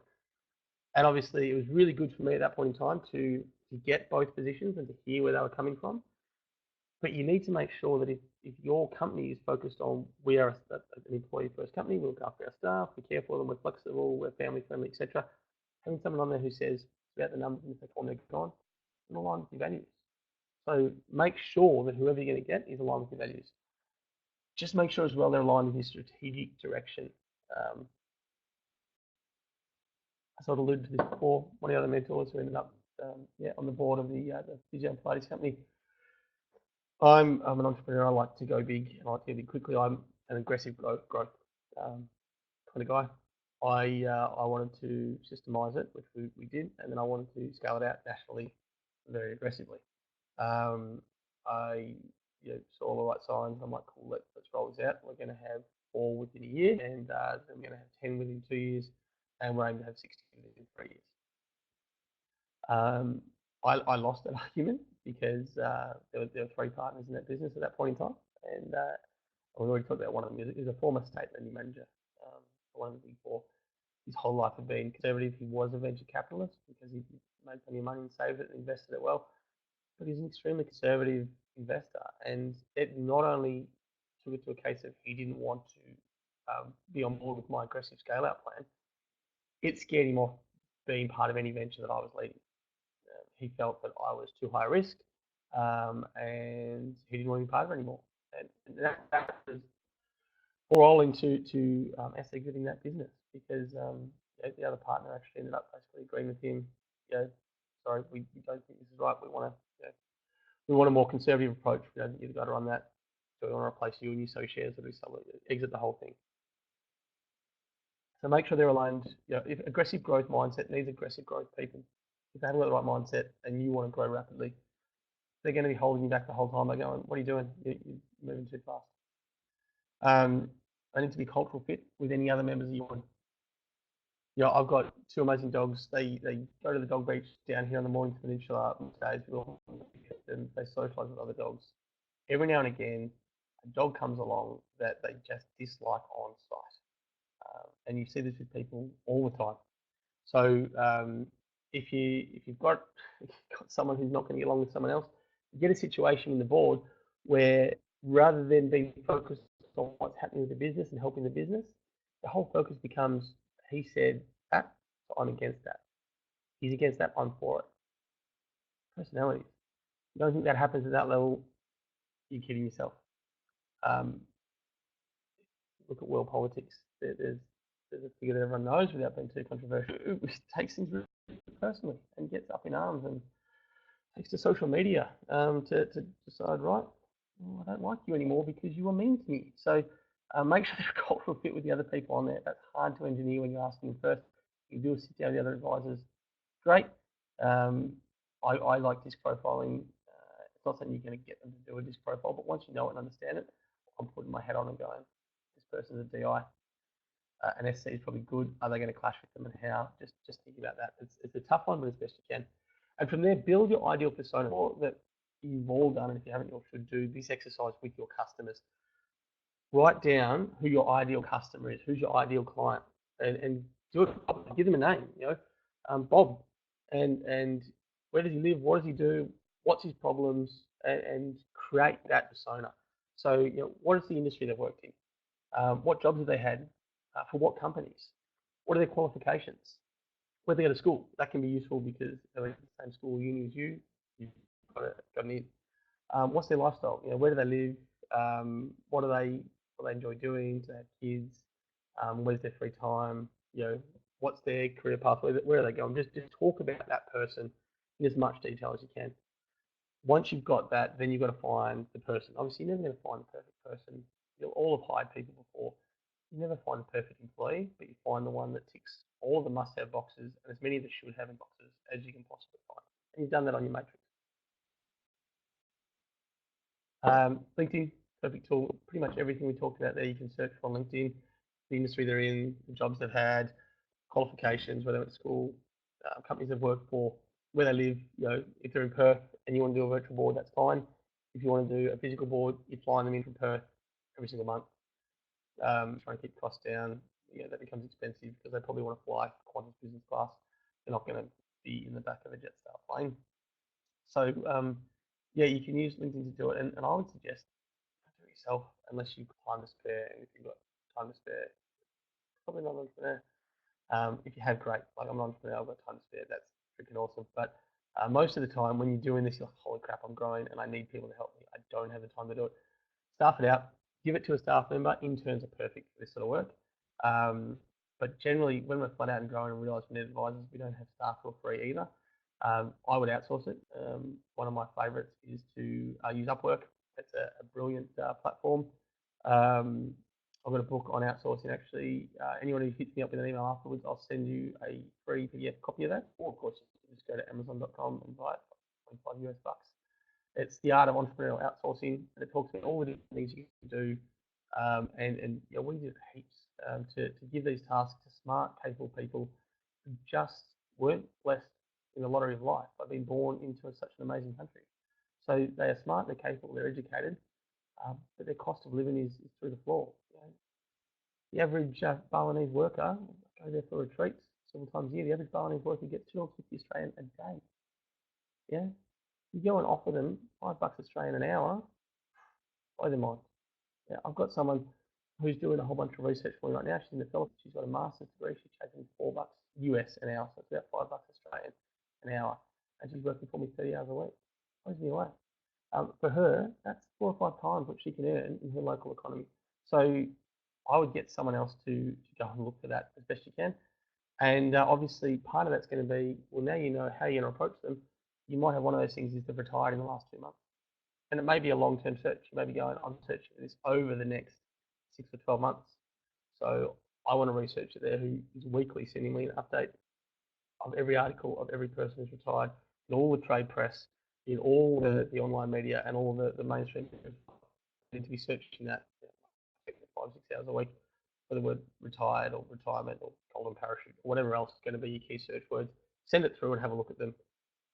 S1: And obviously, it was really good for me at that point in time to get both positions and to hear where they were coming from. But you need to make sure that if your company is focused on we are an employee first company, we look after our staff, we care for them, we're flexible, we're family friendly, etc. Having someone on there who says about the numbers and if they call them gone, and align with your values. So make sure that whoever you're going to get is aligned with your values. Just make sure as well they're aligned with your strategic direction. I sort of alluded to this before. One of the other mentors who ended up on the board of the physio and Pilates company. I'm an entrepreneur. I like to go big. I like to go big quickly. I'm an aggressive growth kind of guy. I wanted to systemize it, which we did, and then I wanted to scale it out nationally very aggressively. I saw all the right signs. I'm like, cool, let's roll this out. We're going to have 4 within a year, and then we're going to have 10 within 2 years, and we're aiming to have 60 within 3 years. I lost that argument because there were 3 partners in that business at that point in time, and we've already talked about one of them. He's a former state lending manager for one of the big 4. His whole life had been conservative. He was a venture capitalist because he made plenty of money and saved it and invested it well. But he's an extremely conservative investor, and it not only took it to a case of he didn't want to be on board with my aggressive scale-out plan, it scared him off being part of any venture that I was leading. He felt that I was too high risk, and he didn't want to be part of it anymore. And that was all into us exiting that business because the other partner actually ended up basically agreeing with him. Sorry, we don't think this is right. We want a more conservative approach. We don't think you've got to run that. So we want to replace you and you sell shares, or we sell it, exit the whole thing. So make sure they're aligned. If aggressive growth mindset needs aggressive growth people. If they haven't got the right mindset and you want to grow rapidly, they're going to be holding you back the whole time by going, what are you doing? You're moving too fast. I need to be cultural fit with any other members of your board. I've got 2 amazing dogs. They go to the dog beach down here on the Mornington Peninsula most days. They socialise with other dogs. Every now and again, a dog comes along that they just dislike on sight, and you see this with people all the time. So if you've got someone who's not going to get along with someone else, you get a situation in the board where rather than being focused on what's happening with the business and helping the business, the whole focus becomes, he said that, so I'm against that. He's against that, I'm for it. Personalities. You don't think that happens at that level, you're kidding yourself. Look at world politics. There's a figure that everyone knows without being too controversial, who takes things really personally and gets up in arms and takes to social media to decide, right, well, I don't like you anymore because you were mean to me. So make sure there's a cultural fit with the other people on there. That's hard to engineer when you're asking them first. You do a sit down with the other advisors. Great. I like disc profiling. It's not something you're going to get them to do a disc profile, but once you know it and understand it, I'm putting my hat on and going, this person's a DI. An SC is probably good. Are they going to clash with them and how? Just think about that. It's a tough one, but as best you can. And from there, build your ideal persona. That you've all done, and if you haven't, you should do this exercise with your customers. Write down who your ideal customer is, who's your ideal client, and do it. Give them a name. Bob, and where does he live? What does he do? what's his problems, and create that persona. So, what is the industry they've worked in? What jobs have they had? For what companies? What are their qualifications? Where they go to school? That can be useful because they went to the same school or uni as you. You've got an in. What's their lifestyle? Where do they live? What do they enjoy doing? Do they have kids? Where's their free time? What's their career pathway? Where are they going? Just talk about that person in as much detail as you can. Once you've got that, then you've got to find the person. Obviously, you're never going to find the perfect person. You'll all have hired people before. You never find a perfect employee, but you find the one that ticks all of the must-have boxes and as many of the should-have boxes as you can possibly find. And you've done that on your matrix. LinkedIn, perfect tool. Pretty much everything we talked about there, you can search for on LinkedIn, the industry they're in, the jobs they've had, qualifications, where they went to school, companies they've worked for, where they live. If they're in Perth and you want to do a virtual board, that's fine. If you want to do a physical board, you're flying them in from Perth every single month. Trying to keep costs down. That becomes expensive because they probably want to fly Qantas business class. They're not going to be in the back of a Jetstar plane. So yeah, you can use LinkedIn to do it, and I would suggest do it yourself unless you've got time to spare. And if you've got time to spare, probably not an entrepreneur. If you have, great. Like, I'm an entrepreneur, I've got time to spare. That's freaking awesome. But most of the time, when you're doing this, you're like, holy crap, I'm growing and I need people to help me. I don't have the time to do it. Staff it out. Give it to a staff member. Interns are perfect for this sort of work. But generally, when we're flat out and growing and realise we need advisors, we don't have staff for free either. I would outsource it. One of my favourites is to use Upwork. It's a brilliant platform. I've got a book on outsourcing actually. Anyone who hits me up with an email afterwards, I'll send you a free PDF copy of that. Or of course, you can just go to Amazon.com and buy it, 25 US bucks. It's the art of entrepreneurial outsourcing, and it talks about all the different things you can do. And we did heaps to give these tasks to smart, capable people who just weren't blessed in the lottery of life by being born into such an amazing country. So they are smart, they're capable, they're educated, but their cost of living is through the floor. The average Balinese worker goes there for retreats several times a year. The average Balinese worker gets 250 Australian a day. Yeah, you go and offer them $5 Australian an hour, blow their mind. Yeah, I've got someone who's doing a whole bunch of research for me right now. She's in the fellowship. She's got a master's degree. She's taking $4 US an hour, so it's about $5 Australian an hour, and she's working for me 30 hours a week. Blows me away. For her, that's 4 or 5 times what she can earn in her local economy. So I would get someone else to go and look for that as best you can. And obviously, part of that's going to be, well, now you know how you're going to approach them. You might have one of those things is they've retired in the last 2 months. And it may be a long-term search. You may be going, I'm searching for this over the next 6 or 12 months. So I want a researcher there who is weekly sending me an update of every article of every person who's retired, in all the trade press, in all the online media, and all the mainstream media. I need to be searching that 5-6 hours a week for the word retired or retirement or golden parachute or whatever else is going to be your key search words. Send it through and have a look at them.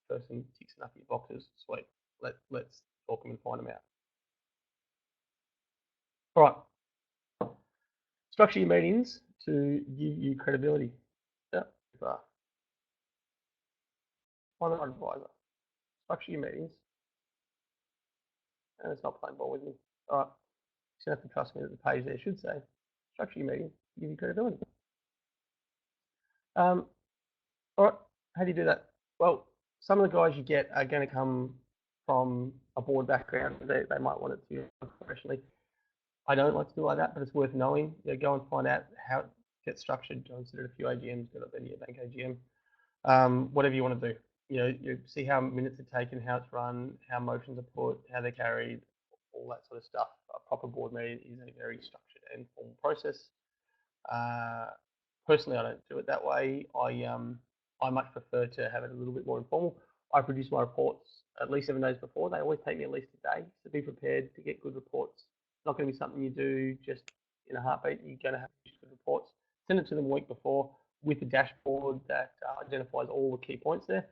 S1: Person ticks enough of your boxes. Sweet. Let's talk them and find them out. All right. Structure your meetings to give you credibility. Yeah. Find an advisor. Structure your meetings. And it's not playing ball with me. All right. You have to trust me that the page there should say structure your meeting to give you credibility. All right. How do you do that? Well, some of the guys you get are going to come from a board background. They might want it to be professionally. I don't like to do like that, but it's worth knowing. Go and find out how it gets structured. Go and sit at a few AGMs, go to the bank AGM, whatever you want to do. You see how minutes are taken, how it's run, how motions are put, how they're carried, all that sort of stuff. A proper board meeting is a very structured and formal process. Personally, I don't do it that way. I much prefer to have it a little bit more informal. I produce my reports at least 7 days before. They always take me at least a day, so be prepared to get good reports. It's not going to be something you do just in a heartbeat. You're going to have good reports. Send it to them a week before with a dashboard that identifies all the key points there.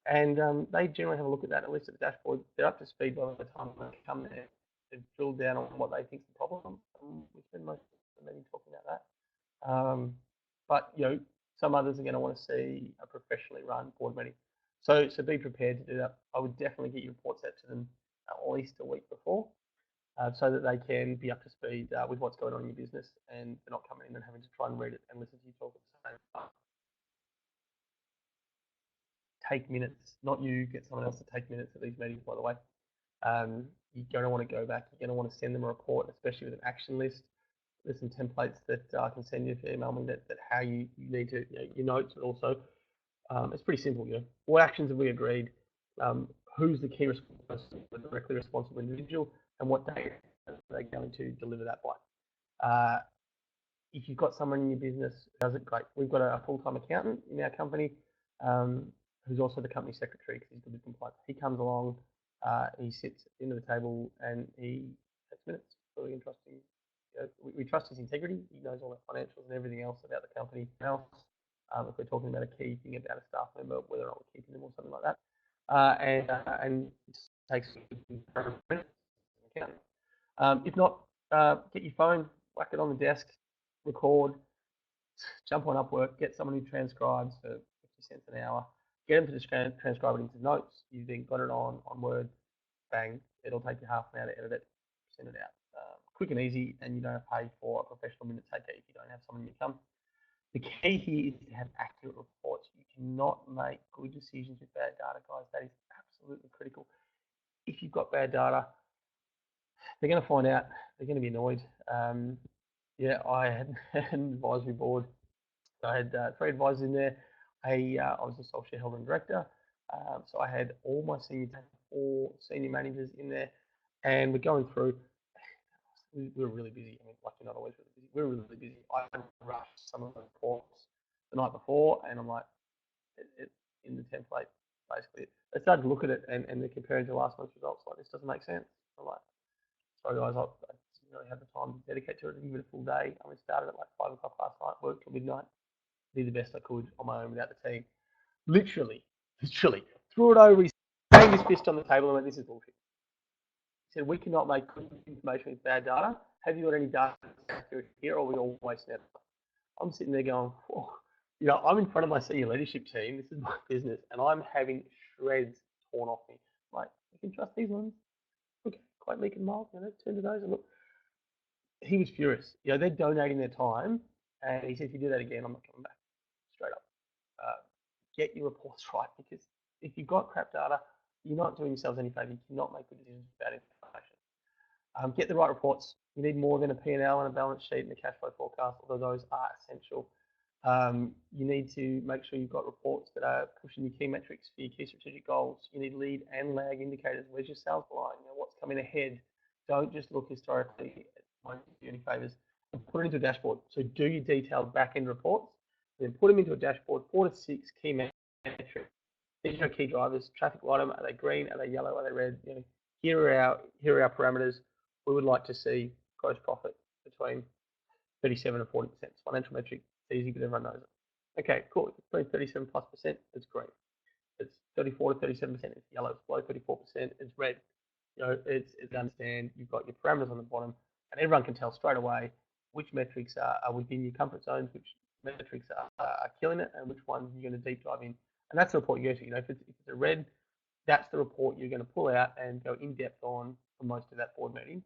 S1: And they generally have a look at that, at least at the dashboard. They're up to speed by the time they come there. They've drilled down on what they think is the problem. We spend most of the meeting talking about that. But some others are going to want to see a professionally run board meeting. So be prepared to do that. I would definitely get your reports out to them at least a week before, so that they can be up to speed with what's going on in your business, and they're not coming in and having to try and read it and listen to you talk at the same time. Take minutes, not you, get someone else to take minutes at these meetings, by the way. You're going to want to go back. You're going to want to send them a report, especially with an action list. There's some templates that I can send you if you email me that how you need to, your notes, but also it's pretty simple. What actions have we agreed? Who's the key responsible, the directly responsible individual, and what date are they going to deliver that by? If you've got someone in your business who does it, great. We've got a full-time accountant in our company who's also the company secretary because he's good with compliance. He comes along, he sits at the end of the table, and he takes minutes. Really interesting. We trust his integrity. He knows all the financials and everything else about the company. If we're talking about a key thing about a staff member, whether or not we're keeping them or something like that, and it takes minutes. If not, get your phone, whack it on the desk, record, jump on Upwork, get someone who transcribes for 50 cents an hour, get them to transcribe it into notes. You've then got it on Word, bang, it'll take you half an hour to edit it, send it out. Quick and easy, and you don't pay for a professional minute taker if you don't have someone in your company. The key here is to have accurate reports. You cannot make good decisions with bad data, guys. That is absolutely critical. If you've got bad data, they're going to find out. They're going to be annoyed. Yeah, I had an advisory board. I had 3 advisors in there. I was a sole shareholder and director. So I had all my senior managers in there, and we're going through. We were really busy. I mean, like, you're not always really busy. We were really busy. I rushed some of the reports the night before, and I'm like, in the template, basically. They started to look at it, and they're comparing to last month's results. Like, this doesn't make sense. I'm like, sorry guys, I didn't really have the time to dedicate to it. I didn't give it a full day. I mean, started at like 5 o'clock last night, worked till midnight, did the best I could on my own without the team. Literally, threw it over. He banged his fist on the table and went, "This is bullshit." He said, "We cannot make good information with bad data. Have you got any data here, or we all wasting it?" I'm sitting there going, oh, I'm in front of my senior leadership team. This is my business, and I'm having shreds torn off me. Like, you can trust these ones. Okay, quite meek and mild. Turn to those and look. He was furious. They're donating their time, and he said, "If you do that again, I'm not coming back." Straight up. Get your reports right, because if you've got crap data, you're not doing yourselves any favour. You cannot make good decisions with bad information. Get the right reports. You need more than a P&L and a balance sheet and a cash flow forecast, although those are essential. You need to make sure you've got reports that are pushing your key metrics for your key strategic goals. You need lead and lag indicators. Where's your sales line? What's coming ahead? Don't just look historically. It won't do you any favors. And put it into a dashboard. So do your detailed back-end reports, then put them into a dashboard, 4 to 6 key metrics. These are your key drivers. Traffic item, are they green? Are they yellow? Are they red? Here are our parameters. We would like to see gross profit between 37 and 40%. Financial metric, it's easy, but everyone knows it. Okay, cool. If it's between 37+%, it's green. It's 34 to 37%, it's yellow. It's below 34%, it's red. It's understand you've got your parameters on the bottom, and everyone can tell straight away which metrics are within your comfort zones, which metrics are killing it, and which ones you're going to deep dive in. And that's the report you go to. If it's a red, that's the report you're going to pull out and go in depth on for most of that board meeting,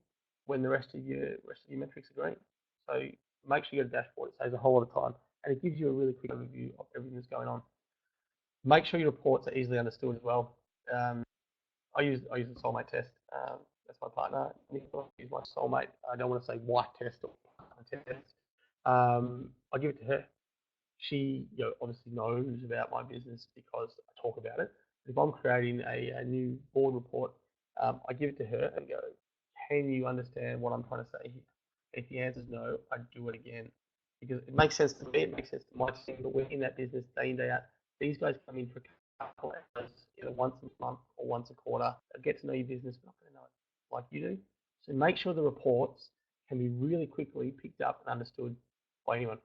S1: when the rest of your metrics are green. So make sure you get a dashboard. It saves a whole lot of time, and it gives you a really quick overview of everything that's going on. Make sure your reports are easily understood as well. I use the soulmate test. That's my partner, Nicola. She's my soulmate. I don't want to say wife test or partner test. I give it to her. She obviously knows about my business because I talk about it. If I'm creating a new board report, I give it to her and go, "Can you understand what I'm trying to say here?" If the answer is no, I do it again, because it makes sense to me. It makes sense to my team. But we're in that business day in, day out. These guys come in for a couple of hours, either once a month or once a quarter. They get to know your business, but not going to know it like you do. So make sure the reports can be really quickly picked up and understood by anyone,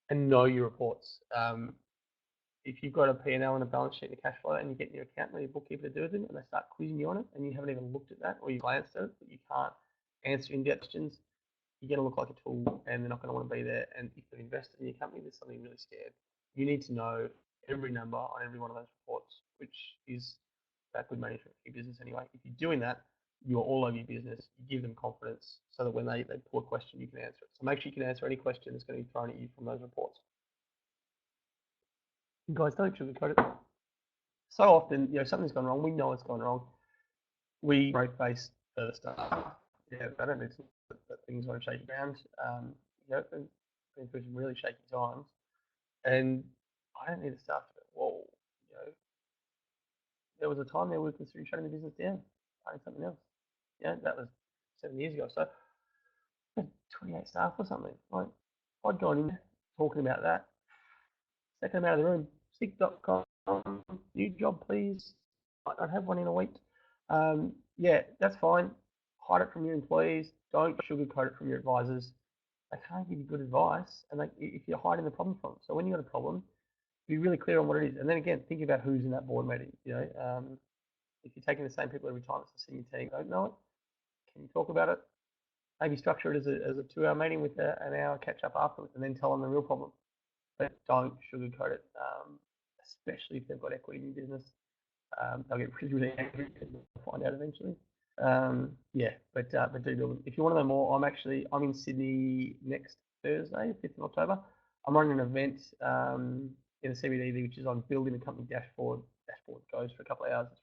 S1: and know your reports. If you've got a P&L and a balance sheet and a cash flow, and you get your accountant or your bookkeeper to do them, and they start quizzing you on it, and you haven't even looked at that, or you glanced at it, but you can't answer in-depth questions, you're going to look like a tool, and they're not going to want to be there. And if they've invested in your company, there's something really scared. You need to know every number on every one of those reports which is that good management for your business anyway. If you're doing that, you're all over your business. You give them confidence so that when they pull a question, you can answer it. So make sure you can answer any question that's going to be thrown at you from those reports. You guys, don't sugarcoat it. So often, something's gone wrong. We know it's gone wrong. We face further stuff. Yeah, I don't need that things on a shaky ground. Been through some really shaky times, and I don't need to start to, whoa, there was a time there we were considering shutting the business down, starting something else. That was 7 years ago. So 28 staff or something. Like, I'd gone in there talking about that. Second them out of the room. Sick.com, new job, please. I don't have one in a week. That's fine. Hide it from your employees. Don't sugarcoat it from your advisors. They can't give you good advice, and if you're hiding the problem from them. So when you've got a problem, be really clear on what it is. And then again, think about who's in that board meeting. If you're taking the same people every time it's a senior team, don't know it. Can you talk about it? Maybe structure it as a 2-hour meeting with an hour catch up afterwards, and then tell them the real problem. But don't sugarcoat it, especially if they've got equity in your business. They'll get really angry and they'll find out eventually. But do build them. If you want to know more, I'm in Sydney next Thursday, 5th of October. I'm running an event in the CBD, which is on building the company dashboard. Dashboard goes for a couple of hours. It's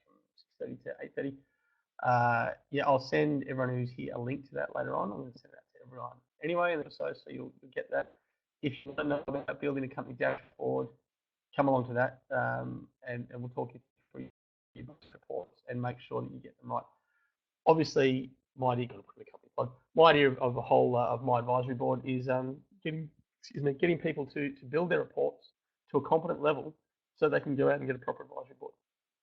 S1: from 6:30 to 8:30. I'll send everyone who's here a link to that later on. I'm going to send that to everyone anyway, so you'll get that. If you want to know about building a company dashboard, come along to that, and we'll talk you through your reports and make sure that you get them right. Obviously, my idea of the whole of my advisory board is getting people to build their reports to a competent level so they can go out and get a proper advisory board.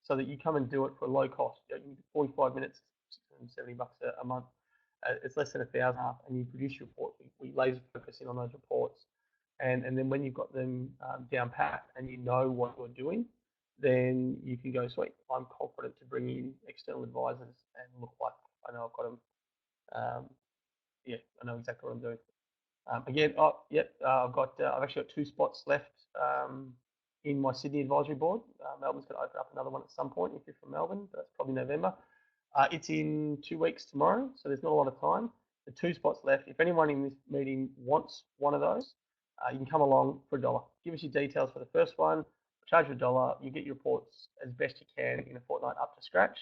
S1: So that you come and do it for a low cost. You can do 45 minutes, $670 a month. It's less than $1,000, and you produce your report. We laser focus in on those reports, and then when you've got them down pat and you know what you're doing, then you can go, sweet, I'm confident to bring in external advisors and look like I know I've got them. I know exactly what I'm doing. I've actually got 2 spots left in my Sydney advisory board. Melbourne's going to open up another one at some point if you're from Melbourne, but that's probably November. It's in 2 weeks tomorrow, so there's not a lot of time. The 2 spots left. If anyone in this meeting wants one of those, you can come along for $1. Give us your details for the first one. Charge you $1. You get your reports as best you can in a fortnight up to scratch.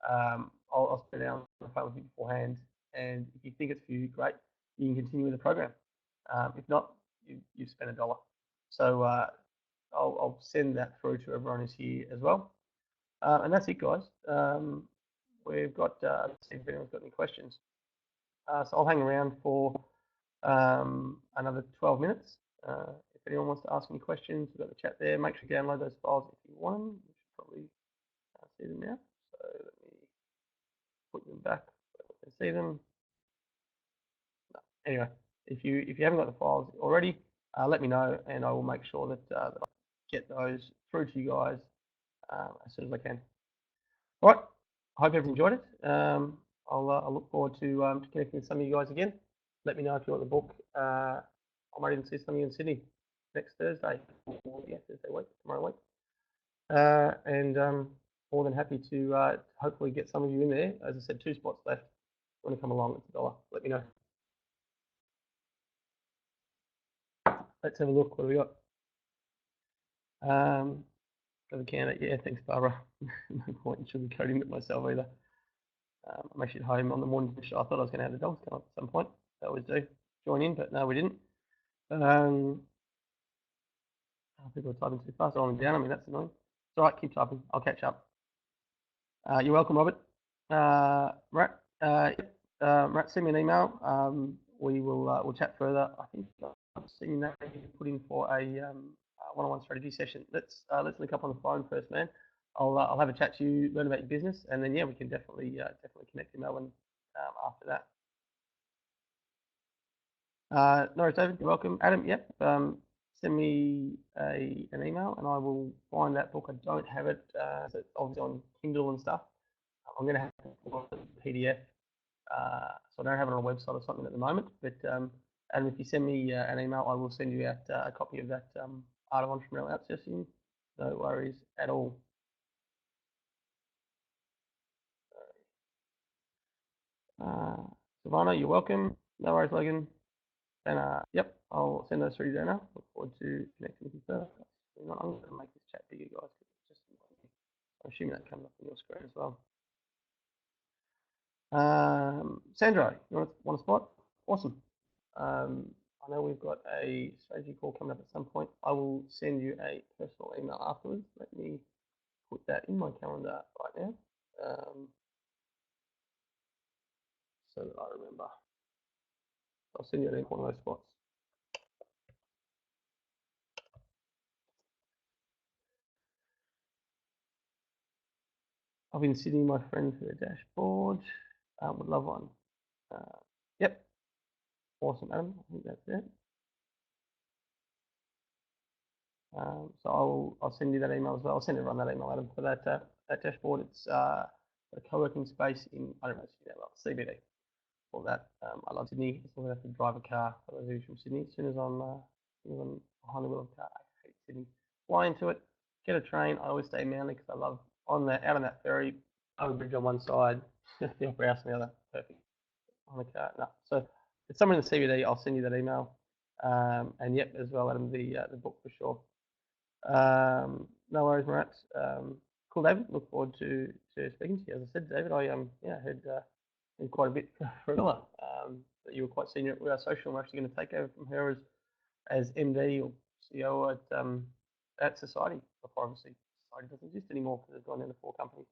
S1: I'll spend an hour on the phone with you beforehand, and if you think it's for you, great. You can continue with the program. If not, you've spent $1. So I'll send that through to everyone who's here as well. And that's it, guys. We've got, let's see if anyone's got any questions. So I'll hang around for another 12 minutes. If anyone wants to ask any questions, we've got the chat there. Make sure you download those files if you want them. You should probably see them now. So let me put them back so we can see them. No. Anyway, if you haven't got the files already, let me know, and I will make sure that I get those through to you guys as soon as I can. All right. I hope everyone enjoyed it. I'll look forward to connecting with some of you guys again. Let me know if you want the book. I might even see some of you in Sydney next Thursday. Thursday week, tomorrow week. And more than happy to hopefully get some of you in there. As I said, 2 spots left. If you want to come along, it's $1. Let me know. Let's have a look. What do we got? Got the candidate. Yeah, thanks, Barbara. No point in sugarcoating it myself either. I'm actually at home on the morning. I thought I was going to have the dogs come up at some point. They always do. Join in, but no, we didn't. People are typing too fast. I'm down. I mean, that's annoying. It's all right. Keep typing. I'll catch up. You're welcome, Robert. Matt, send me an email. We'll chat further. I think I've seen that you put in for a one-on-one strategy session. Let's link up on the phone first, man. I'll have a chat to you, learn about your business, and then we can definitely connect in Melbourne after that. No worries, David. You're welcome. Adam, yep. Send me an email, and I will find that book. I don't have it. So it's obviously on Kindle and stuff. I'm going to have to put it on PDF. So I don't have it on a website or something at the moment. But and if you send me an email, I will send you out a copy of that Art of Entrepreneurial Outsourcing. No worries at all. Savannah, you're welcome. No worries, Logan. And yep, I'll send those through there now. Look forward to connecting with you further. I'm going to make this chat bigger, guys. Just I'm assuming that comes up on your screen as well. Sandro, you want a spot? Awesome. I know we've got a strategy call coming up at some point. I will send you a personal email afterwards. Let me put that in my calendar right now, so that I remember. I'll send you an email on those spots. I've been Sydney, my friend, for the dashboard. Would love one. Yep. Awesome, Adam. I think that's it. So I'll send you that email as well. I'll send everyone that email, Adam, for that dashboard. It's a co-working space in, I don't know, CBD. All that. I love Sydney. As long as I have to drive a car for those who's from Sydney. As soon as I'm behind the wheel of a car, I hate Sydney. Fly into it, get a train. I always stay in Manly because I love out on that ferry, over bridge on one side, the opera house on the other. Perfect. On the car. No. So it's somewhere in the CBD. I'll send you that email. And yep, as well, Adam, the book for sure. No worries, Marat. Cool, David. Look forward to speaking to you. As I said, David, I heard quite a bit for Miller. That you were quite senior at We Are Social. We're actually going to take over from her as MD or CEO at Society. Obviously, Society doesn't exist anymore because they've gone into 4 companies.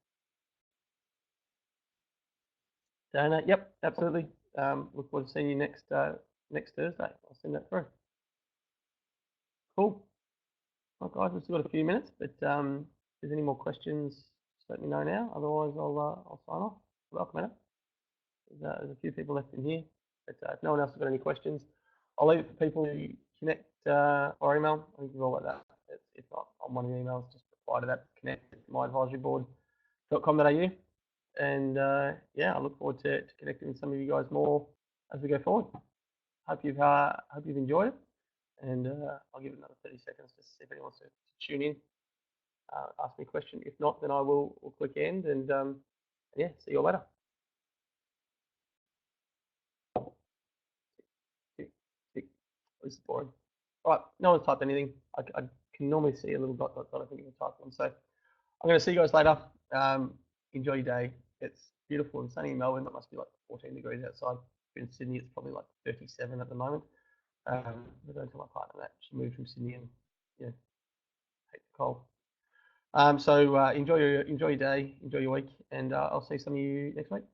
S1: Dana, yep, absolutely. Look forward to seeing you next Thursday. I'll send that through. Cool. Well, guys, we've still got a few minutes, but if there's any more questions, just let me know now. Otherwise, I'll sign off. Welcome, Anna. There's a few people left in here, but if no one else has got any questions, I'll leave it for people to connect or email. I think you've all got that. If not, on one of the emails, just reply to that, connect at myadvisoryboard.com.au. And yeah, I look forward to connecting with some of you guys more as we go forward. Hope you've enjoyed it, and I'll give it another 30 seconds just to see if anyone wants to tune in, ask me a question. If not, then we'll click end, and yeah, see you all later. This is boring. All right, no one's typed anything. I can normally see a little dot. I think you can type one. So I'm going to see you guys later. Enjoy your day. It's beautiful and sunny in Melbourne. It must be like 14 degrees outside. In Sydney, it's probably like 37 at the moment. I don't tell my partner that. She moved from Sydney and yeah, hate the cold. So enjoy your day, enjoy your week, and I'll see some of you next week.